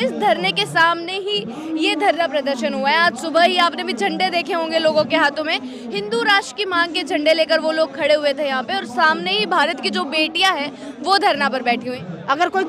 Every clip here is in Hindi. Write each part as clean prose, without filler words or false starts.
इस धरने के सामने ही ये धरना प्रदर्शन हुआ है। आज सुबह ही आपने भी झंडे देखे होंगे लोगों के हाथों में, हिंदू राष्ट्र की मांग के झंडे लेकर वो लोग खड़े हुए थे यहाँ पे, और सामने ही भारत की जो बेटियां हैं वो धरना पर बैठी हुई। अगर कोई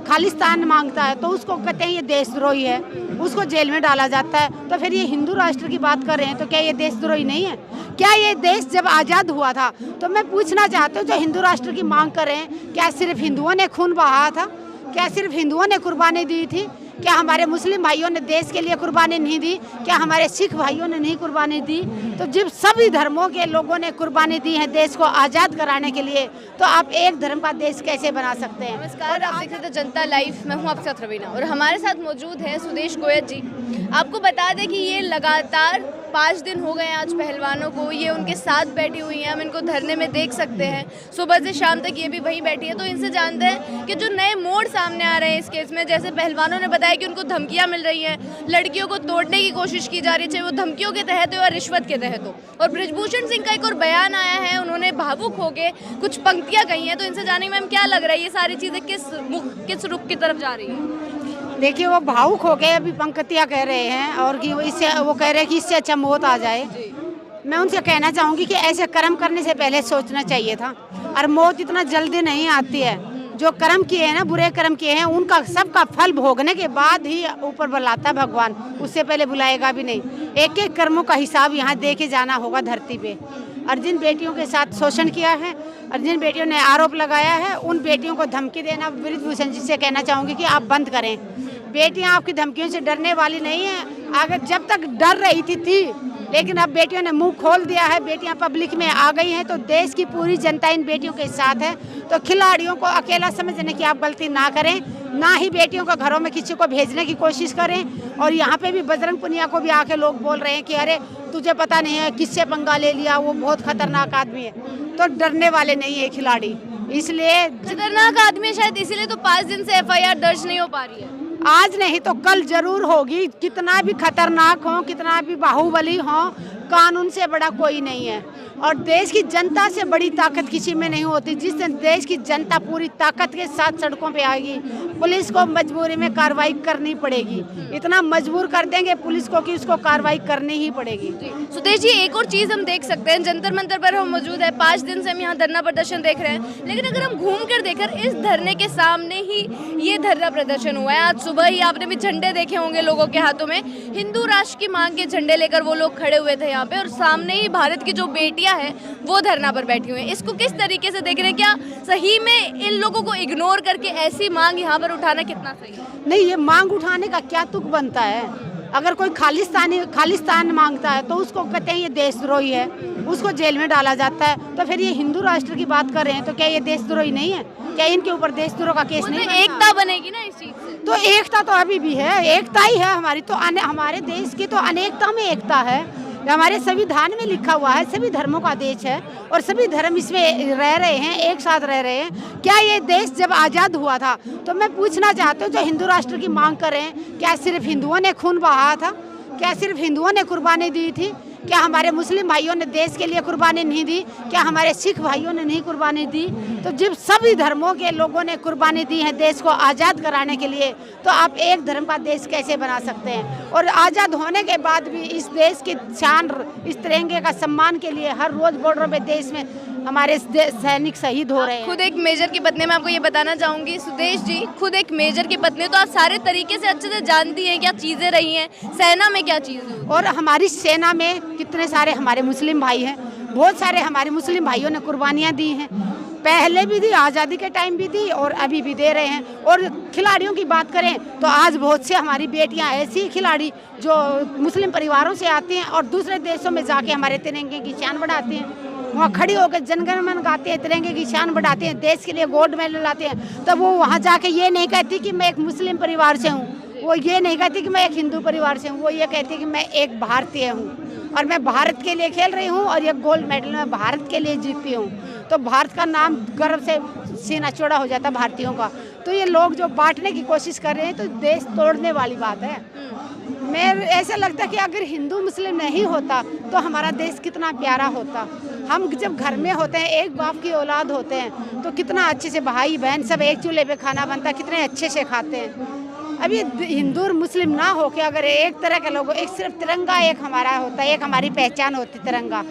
खालिस्तान मांगता है तो उसको कहते हैं ये देशद्रोही है, उसको जेल में डाला जाता है। तो फिर ये हिंदू राष्ट्र की बात कर रहे हैं तो क्या ये देशद्रोही नहीं है? क्या ये देश जब आज़ाद हुआ था तो मैं पूछना चाहती हूँ, जो हिंदू राष्ट्र की मांग कर रहे हैं, क्या सिर्फ हिंदुओं ने खून बहाया था? क्या सिर्फ हिंदुओं ने कुर्बानी दी थी? क्या हमारे मुस्लिम भाइयों ने देश के लिए कुर्बानी नहीं दी? क्या हमारे सिख भाइयों ने नहीं कुर्बानी दी? तो जब सभी धर्मों के लोगों ने कुर्बानी दी है देश को आज़ाद कराने के लिए, तो आप एक धर्म का देश कैसे बना सकते हैं? नमस्कार, आप देख रहे थे जनता लाइव, मैं हूँ आपके साथ रवीना, और हमारे साथ मौजूद है सुदेश गोयल जी। आपको बता दें कि ये लगातार 5 दिन हो गए हैं आज पहलवानों को, ये उनके साथ बैठी हुई हैं, हम इनको धरने में देख सकते हैं, सुबह से शाम तक ये भी वहीं बैठी है। तो इनसे जानते हैं कि जो नए मोड़ सामने आ रहे हैं इस केस में, जैसे पहलवानों ने बताया कि उनको धमकियां मिल रही हैं, लड़कियों को तोड़ने की कोशिश की जा रही है, चाहे वो धमकियों के तहत हो या रिश्वत के तहत हो। और बृजभूषण सिंह का एक और बयान आया है, उन्होंने भावुक होकर कुछ पंक्तियाँ कही हैं। तो इनसे जाने मैम क्या लग रहा है, ये सारी चीज़ें किस रुख की तरफ जा रही है? देखिए, वो भावुक हो गए, अभी पंक्तियाँ कह रहे हैं, और कि इससे वो कह रहे हैं कि इससे अच्छा मौत आ जाए। मैं उनसे कहना चाहूँगी कि ऐसे कर्म करने से पहले सोचना चाहिए था, और मौत इतना जल्दी नहीं आती है। जो कर्म किए हैं ना, बुरे कर्म किए हैं, उनका सबका फल भोगने के बाद ही ऊपर बुलाता है भगवान, उससे पहले बुलाएगा भी नहीं। एक एक कर्मों का हिसाब यहाँ दे के जाना होगा धरती पे। और जिन बेटियों के साथ शोषण किया है और जिन बेटियों ने आरोप लगाया है, उन बेटियों को धमकी देना बृजभूषण जी से कहना चाहूँगी कि आप बंद करें। बेटियां आपकी धमकियों से डरने वाली नहीं है। अगर जब तक डर रही थी, लेकिन अब बेटियों ने मुंह खोल दिया है, बेटियां पब्लिक में आ गई हैं, तो देश की पूरी जनता इन बेटियों के साथ है। तो खिलाड़ियों को अकेला समझने की आप गलती ना करें, ना ही बेटियों को घरों में किसी को भेजने की कोशिश करें। और यहाँ पे भी बजरंग पुनिया को भी आके लोग बोल रहे हैं कि अरे तुझे पता नहीं है किससे पंगा ले लिया, वो बहुत खतरनाक आदमी है। तो डरने वाले नहीं है खिलाड़ी, इसलिए खतरनाक आदमी है शायद, इसीलिए तो 5 दिन से FIR दर्ज नहीं हो पा रही है। आज नहीं तो कल जरूर होगी। कितना भी खतरनाक हो, कितना भी बाहुबली हो, कानून से बड़ा कोई नहीं है। और देश की जनता से बड़ी ताकत किसी में नहीं होती। जिस दिन देश की जनता पूरी ताकत के साथ सड़कों पे आएगी, पुलिस को मजबूरी में कार्रवाई करनी पड़ेगी। इतना मजबूर कर देंगे पुलिस को कि उसको कार्रवाई करनी ही पड़ेगी। सुदेश जी, एक और चीज़ हम देख सकते हैं, जंतर मंतर पर हम मौजूद है, 5 दिन से हम यहाँ धरना प्रदर्शन देख रहे हैं, लेकिन अगर हम घूम कर देखें, इस धरने के सामने ही ये धरना प्रदर्शन हुआ है। आज सुबह ही आपने भी झंडे देखे होंगे लोगों के हाथों में, हिंदू राष्ट्र की मांग के झंडे लेकर वो लोग खड़े हुए थे यहाँ पे, और सामने ही भारत की जो बेटियां हैं वो धरना पर बैठी हुई हैं। इसको किस तरीके से देख रहे हैं? क्या सही में इन लोगों को इग्नोर करके ऐसी मांग यहाँ पर उठाना कितना सही है? नहीं, ये मांग उठाने का क्या तुक बनता है? अगर कोई खालिस्तान मांगता है तो उसको कहते हैं ये देशद्रोही है, उसको जेल में डाला जाता है। तो फिर ये हिंदू राष्ट्र की बात कर रहे हैं तो क्या ये देशद्रोही नहीं है? क्या इनके ऊपर देशद्रोह का केस नहीं? एकता बनेगी ना इस चीज से। तो एकता तो अभी भी है, एकता ही है हमारी। तो हमारे देश की तो अनेकता में एकता है। हमारे संविधान में लिखा हुआ है सभी धर्मों का देश है, और सभी धर्म इसमें रह रहे हैं, एक साथ रह रहे हैं। क्या ये देश जब आज़ाद हुआ था तो मैं पूछना चाहती हूँ, जो हिंदू राष्ट्र की मांग कर रहे हैं, क्या सिर्फ हिंदुओं ने खून बहाया था? क्या सिर्फ हिंदुओं ने कुर्बानी दी थी? क्या हमारे मुस्लिम भाइयों ने देश के लिए कुर्बानी नहीं दी? क्या हमारे सिख भाइयों ने नहीं कुर्बानी दी? तो जब सभी धर्मों के लोगों ने कुर्बानी दी है देश को आज़ाद कराने के लिए, तो आप एक धर्म का देश कैसे बना सकते हैं? और आज़ाद होने के बाद भी इस देश की शान, इस तिरंगे का सम्मान के लिए हर रोज बॉर्डरों पे देश में हमारे सैनिक शहीद हो रहे हैं। खुद एक मेजर की पत्नी, मैं आपको ये बताना चाहूँगी सुदेश जी, खुद एक मेजर की पत्नी, तो आप सारे तरीके से अच्छे से जानती हैं क्या चीज़ें रही हैं, सेना में क्या चीज़ें। और हमारी सेना में कितने सारे हमारे मुस्लिम भाई हैं, बहुत सारे हमारे मुस्लिम भाइयों ने कुर्बानियाँ दी हैं। पहले भी दी, आज़ादी के टाइम भी दी, और अभी भी दे रहे हैं। और खिलाड़ियों की बात करें तो आज बहुत से हमारी बेटियां ऐसी खिलाड़ी जो मुस्लिम परिवारों से आती हैं और दूसरे देशों में जाके हमारे तिरंगे की शान बढ़ाती हैं। वहाँ खड़ी होकर जनगण मन गाते हैं, तिरंगे की शान बढ़ाते हैं, देश के लिए गोल्ड मेडल लाते हैं। तो वो वहाँ जाके ये नहीं कहती कि मैं एक मुस्लिम परिवार से हूँ, वो ये नहीं कहती कि मैं एक हिंदू परिवार से हूँ, वो ये कहती कि मैं एक भारतीय हूँ और मैं भारत के लिए खेल रही हूँ, और ये गोल्ड मेडल मैं भारत के लिए जीतती हूँ। तो भारत का नाम गर्व से सीना चौड़ा हो जाता भारतीयों का। तो ये लोग जो बांटने की कोशिश कर रहे हैं तो देश तोड़ने वाली बात है। मैं ऐसा लगता है कि अगर हिंदू मुस्लिम नहीं होता तो हमारा देश कितना प्यारा होता। हम जब घर में होते हैं, एक बाप की औलाद होते हैं, तो कितना अच्छे से भाई बहन सब एक चूल्हे पे खाना बनता, कितने अच्छे से खाते हैं। अब ये हिंदू और मुस्लिम ना हो के अगर एक तरह के लोग, एक सिर्फ तिरंगा एक हमारा होता है, एक हमारी पहचान होती तिरंगा,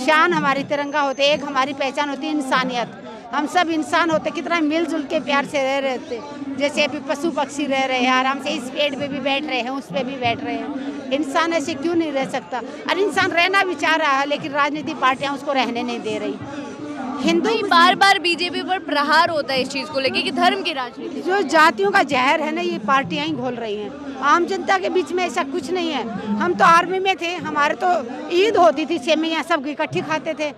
शान हमारी तिरंगा होती, एक हमारी पहचान होती इंसानियत। हम सब इंसान होते, कितना मिलजुल के प्यार से रह रहे थे। जैसे अभी पशु पक्षी रह रहे हैं आराम से, इस पेड़ पे भी बैठ रहे हैं, उस पे भी बैठ रहे हैं। इंसान ऐसे क्यों नहीं रह सकता? और इंसान रहना भी चाह रहा है, लेकिन राजनीतिक पार्टियां उसको रहने नहीं दे रही। हिंदू बार बार बीजेपी पर प्रहार होता है इस चीज को लेके कि धर्म की राजनीति, जो जातियों का जहर है ना, ये पार्टियां ही घोल रही हैं। आम जनता के बीच में ऐसा कुछ नहीं है। हम तो आर्मी में थे, हमारे तो ईद होती थी, सेवइयां सब इकट्ठी खाते थे।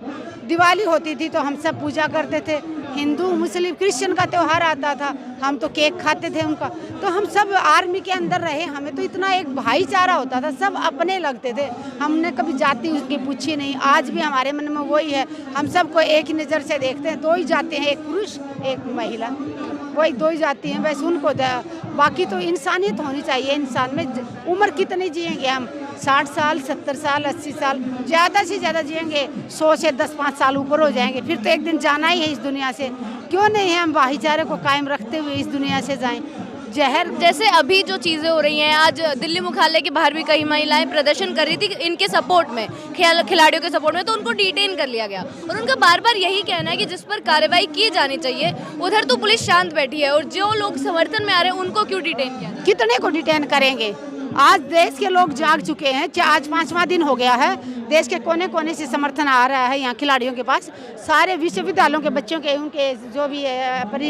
दिवाली होती थी तो हम सब पूजा करते थे। हिंदू मुस्लिम क्रिश्चियन का त्यौहार आता था, हम तो केक खाते थे उनका। तो हम सब आर्मी के अंदर रहे, हमें तो इतना एक भाईचारा होता था, सब अपने लगते थे। हमने कभी जाति उसकी पूछी नहीं। आज भी हमारे मन में वही है, हम सबको एक ही नज़र से देखते हैं। दो ही जाते हैं, एक पुरुष एक महिला, वही दो ही जाती हैं, वैसे उनको बाकी तो इंसानियत होनी चाहिए इंसान में। उम्र कितनी जिएंगे हम? 60 साल 70 साल 80 साल, ज़्यादा से ज़्यादा जिएंगे। 100 से 10-5 साल ऊपर हो जाएंगे, फिर तो एक दिन जाना ही है इस दुनिया से। क्यों नहीं है हम भाईचारे को कायम रखते हुए इस दुनिया से जाएं? जहर जैसे अभी जो चीज़ें हो रही हैं, आज दिल्ली मुख्यालय के बाहर भी कई महिलाएं प्रदर्शन कर रही थी इनके सपोर्ट में, खिलाड़ियों के सपोर्ट में, तो उनको डिटेन कर लिया गया। और उनका बार बार यही कहना है कि जिस पर कार्रवाई की जानी चाहिए, उधर तो पुलिस शांत बैठी है, और जो लोग समर्थन में आ रहे हैं उनको क्यों डिटेन किया? कितने को डिटेन करेंगे? आज देश के लोग जाग चुके हैं। आज 5वां दिन हो गया है, देश के कोने कोने से समर्थन आ रहा है यहाँ खिलाड़ियों के पास। सारे विश्वविद्यालयों के बच्चों के, उनके जो भी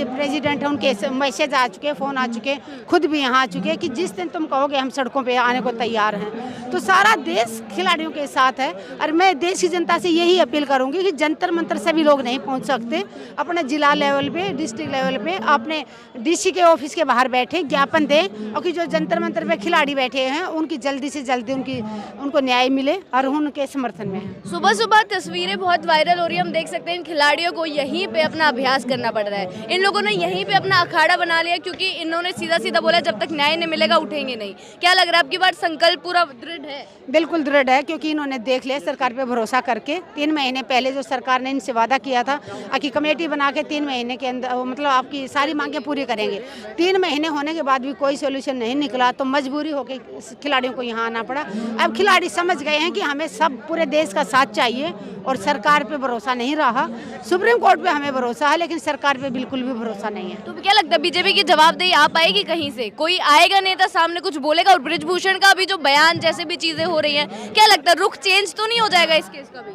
प्रेसिडेंट है, उनके मैसेज आ चुके, फ़ोन आ चुके, खुद भी यहाँ आ चुके कि जिस दिन तुम कहोगे हम सड़कों पे आने को तैयार हैं। तो सारा देश खिलाड़ियों के साथ है। और मैं देश की जनता से यही अपील करूँगी कि जंतर मंतर सभी लोग नहीं पहुँच सकते, अपने जिला लेवल पे, डिस्ट्रिक्ट लेवल पे, अपने DC के ऑफिस के बाहर बैठे ज्ञापन दें, और कि जो जंतर मंतर पे खिलाड़ी बैठे हैं उनकी जल्दी से जल्दी उनको न्याय मिले और उनके समर्थन में है। सुबह सुबह तस्वीरें बहुत वायरल हो रही है, हम देख सकते हैं इन खिलाड़ियों को यहीं पे अपना अभ्यास करना पड़ रहा है। इन लोगों ने यहीं पे अपना अखाड़ा बना लिया, क्योंकि इन्होंने सीधा सीधा बोला जब तक न्याय नहीं मिलेगा उठेंगे नहीं। क्या लग रहा है आपकी बात संकल्प पूरा दृढ़ है? बिल्कुल दृढ़ है, क्योंकि इन्होंने देख लिया सरकार पे भरोसा करके। 3 महीने पहले जो सरकार ने इनसे वादा किया था कि कमेटी बना के 3 महीने के अंदर मतलब आपकी सारी मांगें पूरी करेंगे। 3 महीने होने के बाद भी कोई सोल्यूशन नहीं निकला, तो मजबूरी होकर खिलाड़ियों को यहाँ आना पड़ा। अब खिलाड़ी समझ गए हैं कि हमें सब पूरे देश का साथ चाहिए, और सरकार पे भरोसा नहीं रहा। सुप्रीम कोर्ट पे हमें भरोसा है, लेकिन सरकार पे बिल्कुल भी भरोसा नहीं है। तो क्या लगता है बीजेपी की जवाबदेही आ पाएगी? कहीं से कोई आएगा नेता सामने कुछ बोलेगा? और बृजभूषण का भी जो बयान जैसे भी चीजें हो रही हैं, क्या लगता है रुख चेंज तो नहीं हो जाएगा इस केस का भी?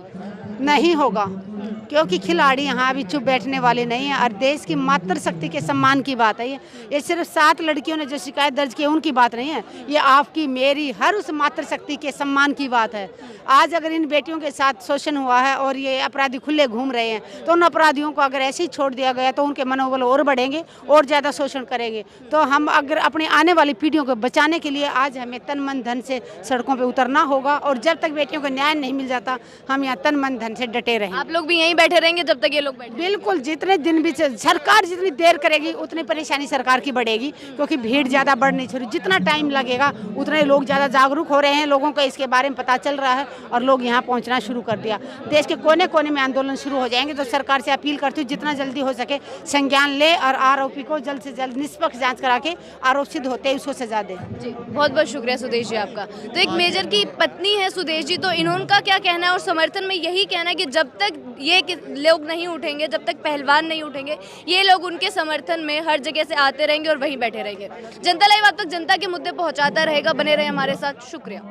नहीं होगा, क्योंकि खिलाड़ी यहाँ अभी चुप बैठने वाले नहीं हैं। और देश की मातृशक्ति के सम्मान की बात है ये सिर्फ 7 लड़कियों ने जो शिकायत दर्ज की उनकी बात नहीं है, ये आपकी मेरी हर उस मातृशक्ति के सम्मान की बात है। आज अगर इन बेटियों के साथ शोषण हुआ है और ये अपराधी खुले घूम रहे हैं, तो उन अपराधियों को अगर ऐसे ही छोड़ दिया गया तो उनके मनोबल और बढ़ेंगे और ज़्यादा शोषण करेंगे। तो हम अगर अपनी आने वाली पीढ़ियों को बचाने के लिए आज हमें तन मन धन से सड़कों पर उतरना होगा, और जब तक बेटियों को न्याय नहीं मिल जाता हम यहाँ तन मन धन से डटे रहें। आप लोग भी यहीं बैठे रहेंगे जब तक ये लोग बैठे? बिल्कुल, जितने दिन भी सरकार जितनी देर करेगी उतनी परेशानी सरकार की बढ़ेगी, क्योंकि भीड़ ज़्यादा बढ़ नहीं छोड़ी। जितना टाइम लगेगा उतने लोग ज़्यादा जागरूक हो रहे हैं, लोगों को इसके बारे में पता चल रहा है और लोग यहाँ पहुँचना शुरू कर दिया। देश के कोने कोने में आंदोलन शुरू हो जाएंगे। तो सरकार से अपील करती हूँ जितना जल्दी हो सके संज्ञान ले और आरोपी को जल्द से जल्द निष्पक्ष जाँच करा के आरोप सिद्ध होते ही उसको सजा दे। जी, बहुत बहुत शुक्रिया सुदेश जी आपका। तो एक मेजर की पत्नी है सुदेश जी, तो इन्होंका क्या कहना है और समर्थन में यही कहना है कि जब तक ये लोग नहीं उठेंगे, जब तक पहलवान नहीं उठेंगे, ये लोग उनके समर्थन में हर जगह से आते रहेंगे और वहीं बैठे रहेंगे। जनता लाइव आप तक जनता के मुद्दे पहुंचाता रहेगा, बने रहे हमारे साथ। शुक्रिया।